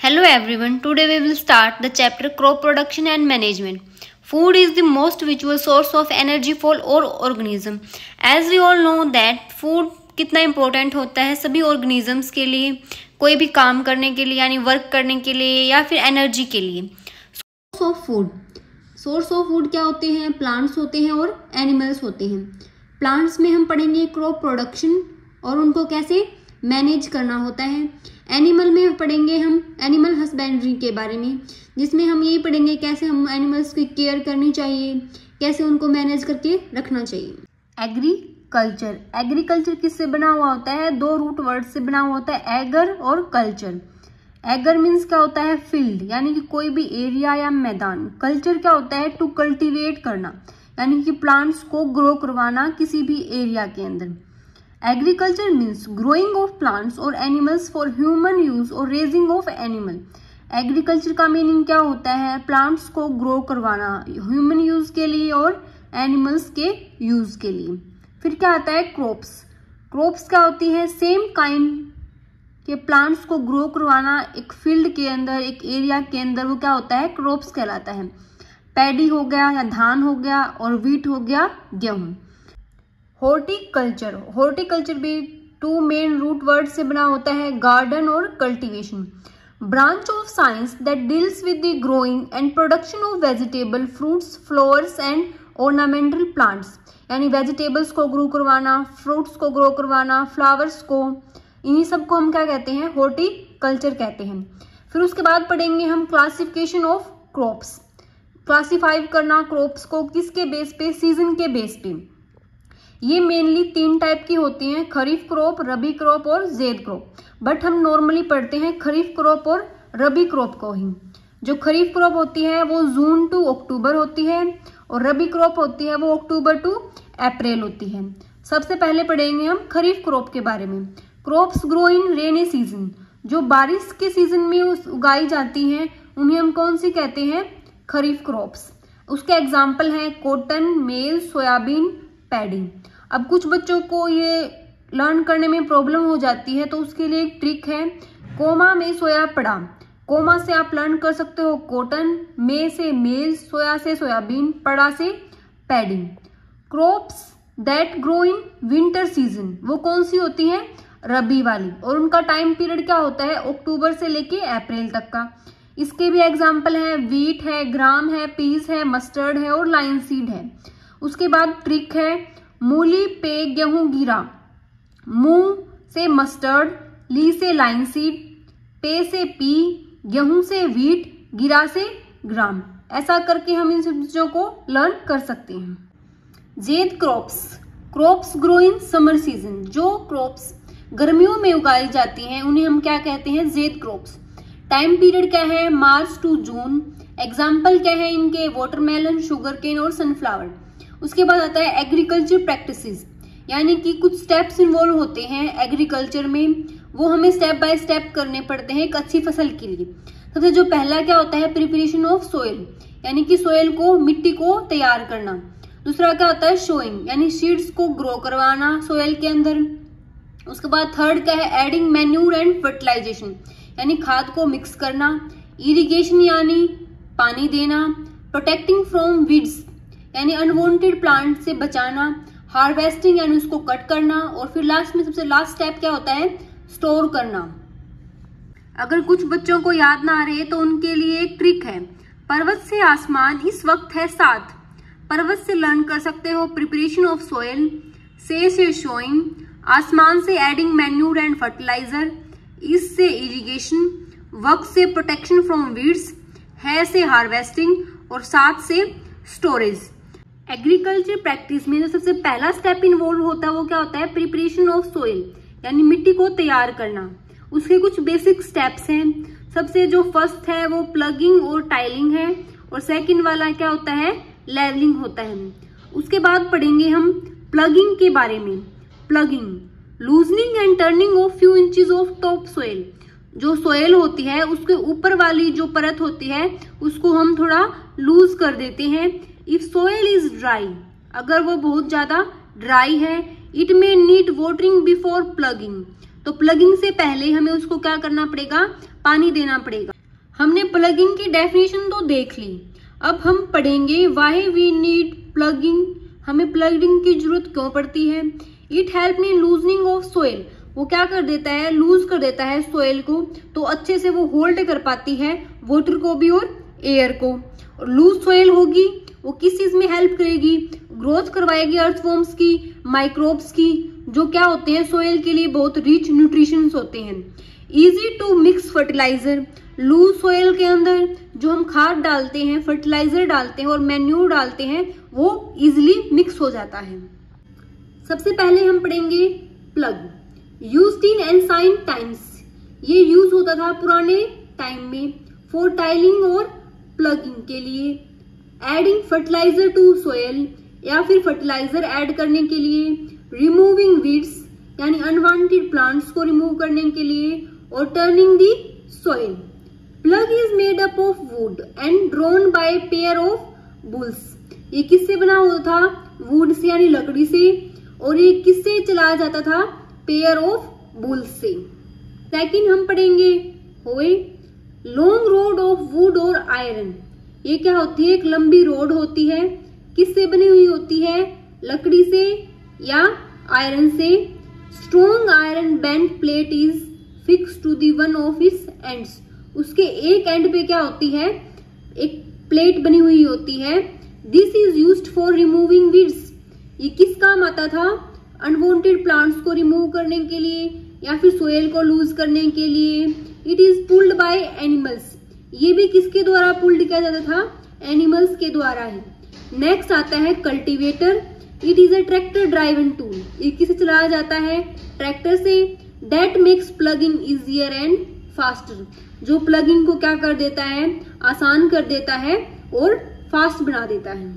Hello everyone, today we will start the chapter crop production and management. Food is the most vital source of energy for all organism. As we all know that food कितना important होता है सभी organisms के लिए, कोई भी काम करने के लिए यानी वर्क करने के लिए या फिर एनर्जी के लिए. सोर्स ऑफ फूड क्या होते हैं? प्लांट्स होते हैं और एनिमल्स होते हैं. प्लांट्स में हम पढ़ेंगे क्रॉप प्रोडक्शन और उनको कैसे मैनेज करना होता है. एनिमल में पढ़ेंगे हम एनिमल हस्बेंड्री के बारे में, जिसमें हम यही पढ़ेंगे कैसे हम एनिमल्स की केयर करनी चाहिए, कैसे उनको मैनेज करके रखना चाहिए. एग्रीकल्चर किससे बना हुआ होता है? दो रूट वर्ड से बना हुआ होता है, एगर और कल्चर. एगर मीन्स क्या होता है? फील्ड, यानी कि कोई भी एरिया या मैदान. कल्चर क्या होता है? टू कल्टीवेट करना, यानी कि प्लांट्स को ग्रो करवाना किसी भी एरिया के अंदर. Agriculture means growing of plants और एनिमल्स फॉर ह्यूमन यूज और रेजिंग ऑफ एनिमल. एग्रीकल्चर का मीनिंग क्या होता है? प्लांट्स को ग्रो करवाना ह्यूमन यूज के लिए और एनिमल्स के यूज के लिए. फिर क्या आता है? क्रॉप्स क्या होती है? सेम काइंड के प्लांट्स को ग्रो करवाना एक फील्ड के अंदर, एक एरिया के अंदर, वो क्या होता है? क्रॉप्स कहलाता है. पैडी हो गया या धान हो गया और वीट हो गया गेहूं. हॉर्टिकल्चर भी टू मेन रूट वर्ड से बना होता है, गार्डन और cultivation. Branch of science that deals with the growing and production of vegetable, fruits, flowers and ornamental plants. यानी वेजिटेबल्स को ग्रो करवाना, फ्रूट्स को ग्रो करवाना, फ्लावर्स को, इन्हीं सबको हम क्या कहते हैं? हॉर्टिकल्चर कहते हैं. फिर उसके बाद पढ़ेंगे हम क्लासिफिकेशन ऑफ क्रॉप्स. क्लासिफाई करना क्रॉप्स को किसके बेस पे? सीजन के बेस पे. ये मेनली 3 टाइप की होती हैं, खरीफ क्रॉप, रबी क्रॉप और ज़ैद क्रॉप. बट हम नॉर्मली पढ़ते हैं खरीफ क्रॉप और रबी क्रॉप को ही. जो खरीफ क्रॉप होती है वो जून टू अक्टूबर होती है और रबी क्रॉप होती है वो अक्टूबर टू अप्रैल होती है. सबसे पहले पढ़ेंगे हम खरीफ क्रॉप के बारे में. क्रॉप्स ग्रो इन रेनी सीजन. जो बारिश के सीजन में उगाई जाती हैं उन्हें हम कौन सी कहते हैं? खरीफ क्रॉप्स. उसके एग्जाम्पल हैं कॉटन, मेज, सोयाबीन, पैडी. अब कुछ बच्चों को ये लर्न करने में प्रॉब्लम हो जाती है तो उसके लिए एक ट्रिक है, कोमा में सोया पड़ा. कोमा से आप लर्न कर सकते हो कॉटन, मे से मेज, सोया से सोयाबीन, पड़ा से paddy. Crops that grow in winter season, वो कौन सी होती हैं? रबी वाली. और उनका टाइम पीरियड क्या होता है? अक्टूबर से लेके अप्रैल तक का. इसके भी एग्जाम्पल है, वीट है, ग्राम है, पीस है, मस्टर्ड है और लाइन सीड है. उसके बाद ट्रिक है, मूली पे गेहूं गिरा. मू से मस्टर्ड, ली से लाइन सीड, पे से पी, गेहूं से वीट, गिरा से ग्राम. ऐसा करके हम इन चीजों को लर्न कर सकते हैं. Zaid crops grow in summer season. जो क्रॉप्स गर्मियों में उगाई जाती हैं उन्हें हम क्या कहते हैं? ज़ैद क्रॉप्स. टाइम पीरियड क्या है? March to June. एग्जाम्पल क्या है इनके? वाटरमेलन, शुगर केन और सनफ्लावर. उसके बाद आता है एग्रीकल्चर प्रैक्टिसेस, यानी कि कुछ स्टेप्स इन्वॉल्व होते हैं एग्रीकल्चर में, वो हमें स्टेप बाय स्टेप करने पड़ते हैं एक अच्छी फसल के लिए. सबसे जो पहला क्या होता है? प्रिपरेशन ऑफ सोइल, यानी कि सोइल को, मिट्टी को तैयार करना. दूसरा क्या होता है? शोइंग, यानी सीड्स को ग्रो करवाना सोइल के अंदर. उसके बाद थर्ड क्या है? एडिंग मैन्यूर एंड फर्टिलाइजेशन, यानी खाद को मिक्स करना. इरिगेशन यानी पानी देना. प्रोटेक्टिंग फ्रॉम वीड्स, यानी अनवांटेड प्लांट से बचाना. हार्वेस्टिंग, यानी उसको कट करना. और फिर लास्ट में सबसे लास्ट स्टेप क्या होता है? स्टोर करना. अगर कुछ बच्चों को याद ना आ रहे तो उनके लिए एक ट्रिक है, पर्वत से आसमान इस वक्त है साथ. पर्वत से लर्न कर सकते हो प्रिपरेशन ऑफ सोइल, से शोइंग, आसमान से एडिंग मैन्यूर एंड फर्टिलाइजर, इस से इरिगेशन, वक्त से प्रोटेक्शन फ्रॉम वीड्स, है से हार्वेस्टिंग और साथ से स्टोरेज. एग्रीकल्चर प्रैक्टिस में जो सबसे पहला स्टेप इन्वॉल्व होता है वो क्या होता है? प्रिपरेशन ऑफ सोइल, यानी मिट्टी को तैयार करना. उसके कुछ बेसिक स्टेप्स हैं. सबसे जो फर्स्ट है वो प्लगिंग और टाइलिंग है और सेकंड वाला क्या होता है? लेवलिंग होता है. उसके बाद पढ़ेंगे हम प्लगिंग के बारे में. Plugging, loosening and turning of few inches of top soil. जो सोइल होती है उसके ऊपर वाली जो परत होती है उसको हम थोड़ा लूज कर देते हैं. इफ सोइल इज ड्राई, अगर वो बहुत ज्यादा ड्राई है, it may need watering before plugging. तो प्लगिंग से पहले हमें उसको क्या करना पड़ेगा? पानी देना पड़ेगा. हमने प्लगिंग की डेफिनेशन तो देख ली, अब हम पढ़ेंगे व्हाई वी नीड प्लगिंग, हमें प्लगिंग की जरूरत क्यों पड़ती है। It help in loosening of soil, वो क्या कर देता है, लूज कर देता है सोइल को, तो अच्छे से वो होल्ड कर पाती है वाटर को भी और एयर को। और लूज सोइल होगी वो किस चीज में हेल्प करेगी, ग्रोथ करवाएगी अर्थवॉर्म्स की, माइक्रोब्स की, जो क्या होते हैं सोइल के लिए बहुत रिच न्यूट्रिशंस होते हैं। Easy to mix fertiliser, loose soil के अंदर जो हम खाद डालते हैं, फर्टिलाइजर डालते हैं और मैन्यूर डालते हैं, वो इजिली मिक्स हो जाता है। सबसे पहले हम पढ़ेंगे plug, used in ancient times, ये यूज होता था पुराने टाइम में फॉर टाइलिंग और प्लगिंग के लिए। एडिंग फर्टिलाइजर टू सोयल, या फिर फर्टिलाइजर ऐड करने के लिए। रिमूविंग वीड्स, यानी अनवांटेड प्लांट्स को रिमूव करने के लिए। और turning the soil. Plug is made up of wood and drawn by pair of bulls, ये किससे बना हुआ था, वुड से यानी लकड़ी से, और ये किससे चलाया जाता था, पेयर ऑफ बुल्स से। सेकंड हम पढ़ेंगे होए, लॉन्ग रोड ऑफ वुड और आयरन, ये क्या होती है, एक लंबी रोड होती है, किससे बनी हुई होती है, लकड़ी से या आयरन से। Strong iron bent plate is fix to the one of its ends, उसके एक एंड पे क्या होती है, एक प्लेट बनी हुई होती है। This is used for removing weeds, ये किस काम आता था, अनवांटेड प्लांट्स को रिमूव करने के लिए या फिर सोयल को लूज करने के लिए। It is pulled by animals, ये भी किसके द्वारा पुल्ड किया जाता था, एनिमल्स के द्वारा ही। नेक्स्ट आता है cultivator, it is a tractor driven tool, ये किससे चलाया जाता है, ट्रैक्टर से। That makes plugging easier and faster, जो प्लगिंग को क्या कर देता है, आसान कर देता है और फास्ट बना देता है।